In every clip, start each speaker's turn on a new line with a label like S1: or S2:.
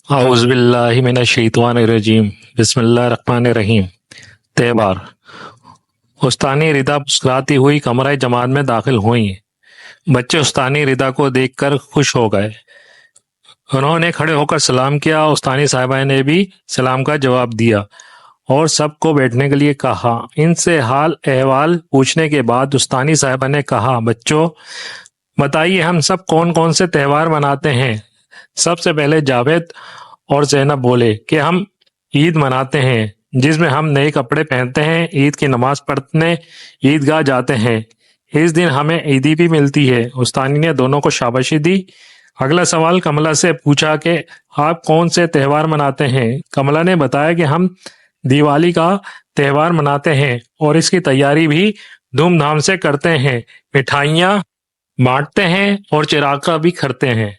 S1: اعوذ باللہ من الشیطان الرجیم بسم اللہ الرحمن الرحیم۔ تہوار۔ استانی ردا مسکراتی ہوئی کمرہ جماعت میں داخل ہوئیں۔ بچے استانی ردا کو دیکھ کر خوش ہو گئے۔ انہوں نے کھڑے ہو کر سلام کیا۔ استانی صاحبہ نے بھی سلام کا جواب دیا اور سب کو بیٹھنے کے لیے کہا۔ ان سے حال احوال پوچھنے کے بعد استانی صاحبہ نے کہا، بچوں بتائیے ہم سب کون کون سے تہوار مناتے ہیں؟ سب سے پہلے جاوید اور زینب بولے کہ ہم عید مناتے ہیں، جس میں ہم نئے کپڑے پہنتے ہیں، عید کی نماز پڑھنے عیدگاہ جاتے ہیں۔ اس دن ہمیں عیدی بھی ملتی ہے۔ استانی نے دونوں کو شاباشی دی۔ اگلا سوال کملا سے پوچھا کہ آپ کون سے تہوار مناتے ہیں؟ کملا نے بتایا کہ ہم دیوالی کا تہوار مناتے ہیں اور اس کی تیاری بھی دھوم دھام سے کرتے ہیں، مٹھائیاں بانٹتے ہیں اور چراغا بھی کرتے ہیں۔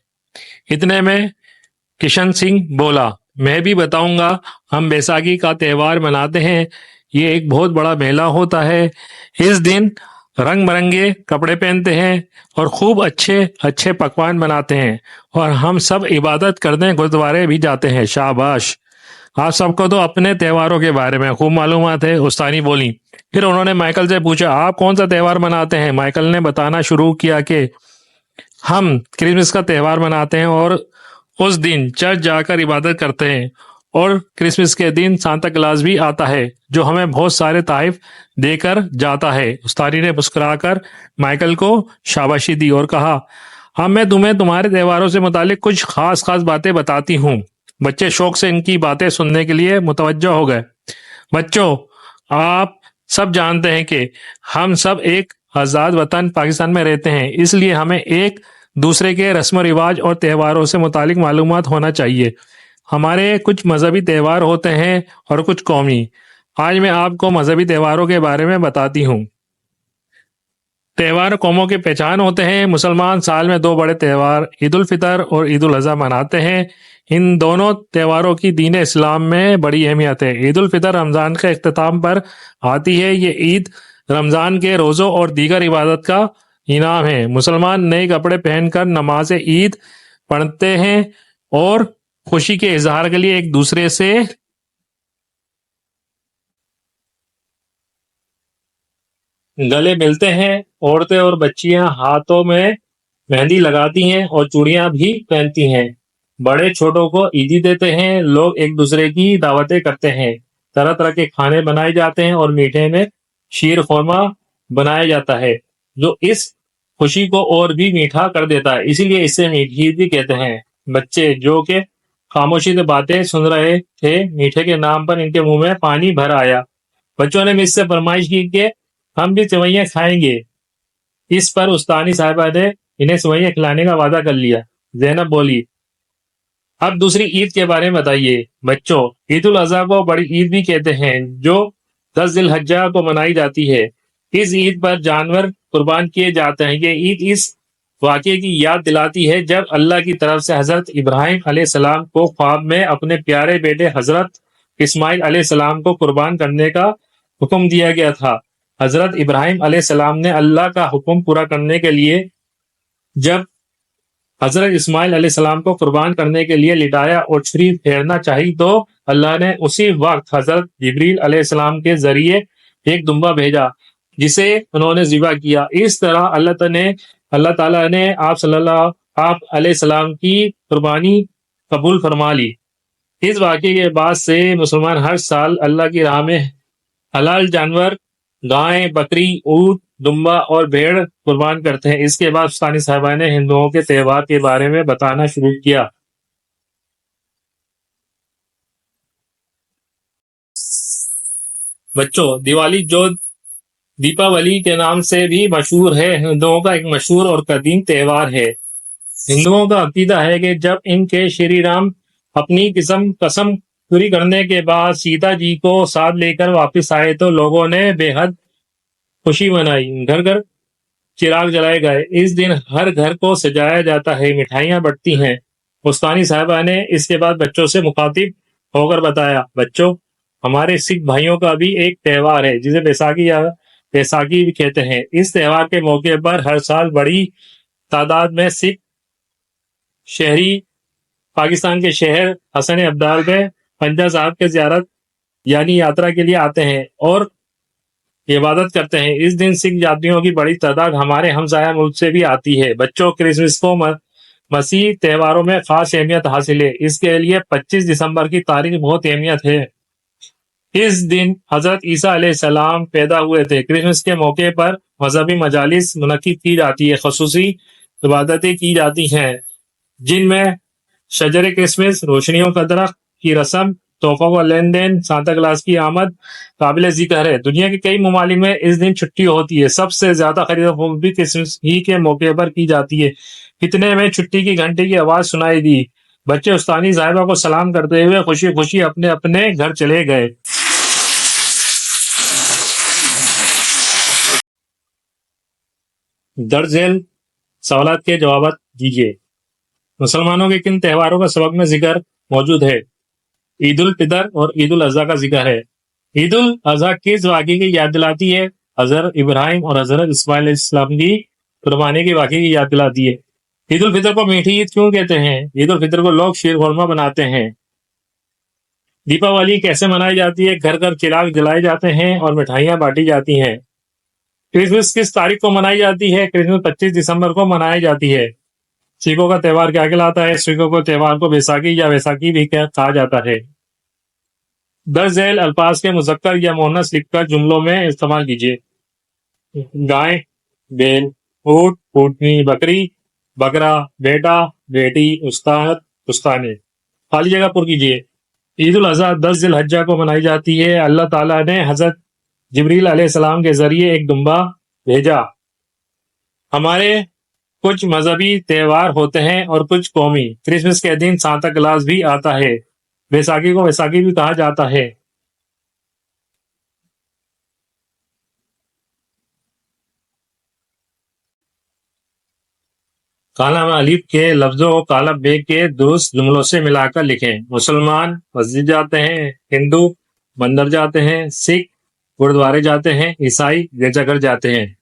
S1: اتنے میں کشن سنگھ بولا، میں بھی بتاؤں گا، ہم بیساکھی کا تہوار مناتے ہیں۔ یہ ایک بہت بڑا میلہ ہوتا ہے۔ اس دن رنگ برنگے کپڑے پہنتے ہیں اور خوب اچھے اچھے پکوان بناتے ہیں اور ہم سب عبادت کرنے گردوارے بھی جاتے ہیں۔ شاباش، آپ سب کو تو اپنے تہواروں کے بارے میں خوب معلومات ہے، استانی بولی۔ پھر انہوں نے مائیکل سے پوچھا، آپ کون سا تہوار مناتے ہیں؟ مائیکل نے بتانا شروع کیا کہ ہم کرسمس کا تہوار مناتے ہیں اور اس دن چرچ جا کر عبادت کرتے ہیں، اور کرسمس کے دن سانتا کلاز بھی آتا ہے جو ہمیں بہت سارے تحائف دے کر جاتا ہے۔ استانی نے مسکرا کر مائیکل کو شاباشی دی اور کہا، اب میں تمہیں تمہارے تہواروں سے متعلق کچھ خاص باتیں بتاتی ہوں۔ بچے شوق سے ان کی باتیں سننے کے لیے متوجہ ہو گئے۔ بچوں، آپ سب جانتے ہیں کہ ہم سب ایک آزاد وطن پاکستان میں رہتے ہیں، اس لیے ہمیں ایک دوسرے کے رسم و رواج اور تہواروں سے متعلق معلومات ہونا چاہیے۔ ہمارے کچھ مذہبی تہوار ہوتے ہیں اور کچھ قومی۔ آج میں آپ کو مذہبی تہواروں کے بارے میں بتاتی ہوں۔ تہوار قوموں کی پہچان ہوتے ہیں۔ مسلمان سال میں دو بڑے تہوار عید الفطر اور عید الاضحیٰ مناتے ہیں۔ ان دونوں تہواروں کی دین اسلام میں بڑی اہمیت ہے۔ عید الفطر رمضان کے اختتام پر آتی ہے۔ یہ عید رمضان کے روزوں اور دیگر عبادت کا انعام ہے۔ مسلمان نئے کپڑے پہن کر نماز عید پڑھتے ہیں اور خوشی کے اظہار کے لیے ایک دوسرے سے گلے ملتے ہیں۔ عورتیں اور بچیاں ہاتھوں میں مہندی لگاتی ہیں اور چوڑیاں بھی پہنتی ہیں۔ بڑے چھوٹوں کو عیدی دیتے ہیں۔ لوگ ایک دوسرے کی دعوتیں کرتے ہیں۔ طرح طرح کے کھانے بنائے جاتے ہیں اور میٹھے میں شیر خورما بنایا جاتا ہے جو اس خوشی کو اور بھی میٹھا کر دیتا ہے، اسی لیے اسے میٹھی عید بھی کہتے ہیں۔ بچے جو کہ خاموشی سے باتیں سن رہے تھے، میٹھے کے نام پر ان کے منہ میں پانی بھر آیا۔ بچوں نے مجھ سے فرمائش کی کہ ہم بھی سوئیاں کھائیں گے۔ اس پر استانی صاحبہ نے انہیں سوئیاں کھلانے کا وعدہ کر لیا۔ زینب بولی، اب دوسری عید کے بارے میں بتائیے۔ بچوں، عید الاضحیٰ کو بڑی عید بھی کہتے ہیں جو 10 ذی الحجہ کو منائی جاتی ہے۔ اس عید پر جانور قربان کیے جاتے ہیں۔ یہ عید اس واقعے کی یاد دلاتی ہے جب اللہ کی طرف سے حضرت ابراہیم علیہ السلام کو خواب میں اپنے پیارے بیٹے حضرت اسماعیل علیہ السلام کو قربان کرنے کا حکم دیا گیا تھا۔ حضرت ابراہیم علیہ السلام نے اللہ کا حکم پورا کرنے کے لیے جب حضرت اسماعیل علیہ السلام کو قربان کرنے کے لیے لٹایا اور چھری پھیرنا چاہی تو اللہ نے اسی وقت حضرت جبریل علیہ السلام کے ذریعے ایک دمبا بھیجا جسے انہوں نے ذبح کیا۔ اس طرح اللہ تعالیٰ نے آپ علیہ السلام کی قربانی قبول فرما لی۔ اس واقعے کے بعد سے مسلمان ہر سال اللہ کی راہ میں حلال جانور گائے، بکری، اونٹ، دمبا اور بھیڑ قربان کرتے ہیں۔ اس کے بعد استانی صاحبہ نے ہندوؤں کے تہوار کے بارے میں بتانا شروع کیا۔ بچوں، دیوالی جو دیپاولی کے نام سے بھی مشہور ہے، ہندوؤں کا ایک مشہور اور قدیم تہوار ہے۔ ہندوؤں کا عقیدہ ہے کہ جب ان کے شری رام اپنی قسم پوری کرنے کے بعد سیتا جی کو ساتھ لے کر واپس آئے تو لوگوں نے بے حد خوشی منائی۔ گھر گھر چراغ جلائے گئے۔ اس دن ہر گھر کو سجایا جاتا ہے، مٹھائیاں بٹتی ہیں۔ استانی صاحبہ نے اس کے بعد بچوں سے مخاطب ہو کر بتایا، بچوں، ہمارے سکھ بھائیوں کا بھی ایک تہوار ہے جسے بیساکھی بھی کہتے ہیں۔ اس تہوار کے موقع پر ہر سال بڑی تعداد میں سکھ شہری پاکستان کے شہر حسن ابدال میں پنجہ صاحب کے زیارت یعنی یاترا کے لیے آتے ہیں اور عبادت کرتے ہیں۔ اس دن سکھ یاتریوں کی بڑی تعداد ہمارے ہمسایہ ملک سے بھی آتی ہے۔ بچوں، کرسمس کو مسیح تہواروں میں خاص اہمیت حاصل ہے۔ اس کے لیے 25 دسمبر کی تاریخ بہت اہمیت ہے۔ اس دن حضرت عیسیٰ علیہ السلام پیدا ہوئے تھے۔ کرسمس کے موقع پر مذہبی مجالس منعقد کی جاتی ہے، خصوصی عبادتیں کی جاتی ہیں جن میں شجر کرسمس، روشنیوں کا درخت کی رسم، تحفوں کا لین دین، سانتا کلاس کی آمد قابل ذکر ہے۔ دنیا کے کئی ممالک میں اس دن چھٹی ہوتی ہے۔ سب سے زیادہ خرید و فروخت بھی کرسمس ہی کے موقع پر کی جاتی ہے۔ اتنے میں چھٹی کی گھنٹی کی آواز سنائی دی۔ بچے استانی صاحبہ کو سلام کرتے ہوئے خوشی خوشی اپنے اپنے گھر چلے گئے۔ درج ذیل سوالات کے جوابات دیجیے۔ مسلمانوں کے کن تہواروں کا سبق میں ذکر موجود ہے؟ عید الفطر اور عید الاضحیٰ کا ذکر ہے۔ عید الاضحیٰ کس واقعے کی یاد دلاتی ہے؟ حضرت ابراہیم اور حضرت اسماعیل علیہ السلام کی قربانی کے واقعے کی یاد دلاتی ہے۔ عید الفطر کو میٹھی عید کیوں کہتے ہیں؟ عید الفطر کو لوگ شیر خورما بناتے ہیں۔ دیپاولی کیسے منائی جاتی ہے؟ گھر گھر چراغ جلائے جاتے ہیں اور مٹھائیاں بانٹی جاتی ہیں۔ کرسمس کس تاریخ کو منائی جاتی ہے؟ کرسمس 25 دسمبر کو منائی جاتی ہے۔ سکھوں کا تہوار کیا کہلاتا ہے؟ سکھوں کو تہوار کو بیساکھی یا ویساکھی بھی کہا جاتا ہے۔ درج ذیل الفاظ کے مذکر یا مؤنث لکھ کر جملوں میں استعمال کیجیے۔ گائے، بیل، اونٹ، اونٹنی، بکری، بکرا، بیٹا، بیٹی، استاد، استانے۔ خالی جگہ پر کیجیے۔ عید الاضحیٰ 10 ذی الحجہ کو منائی جاتی ہے۔ اللہ تعالیٰ نے حضرت جبریل علیہ السلام کے ذریعے ایک دمبا بھیجا۔ ہمارے کچھ مذہبی تہوار ہوتے ہیں اور کچھ قومی۔ کرسمس کے دن سانتا کلاس بھی آتا ہے۔ بیساکھی کو ویساکھی بھی کہا جاتا ہے۔ کالم الف کے لفظوں کو کالم ب کے درست جملوں سے ملا کر لکھیں۔ مسلمان مسجد جاتے ہیں، ہندو مندر جاتے ہیں، سکھ گردوارے جاتے ہیں، عیسائی گرجا گھر جاتے ہیں۔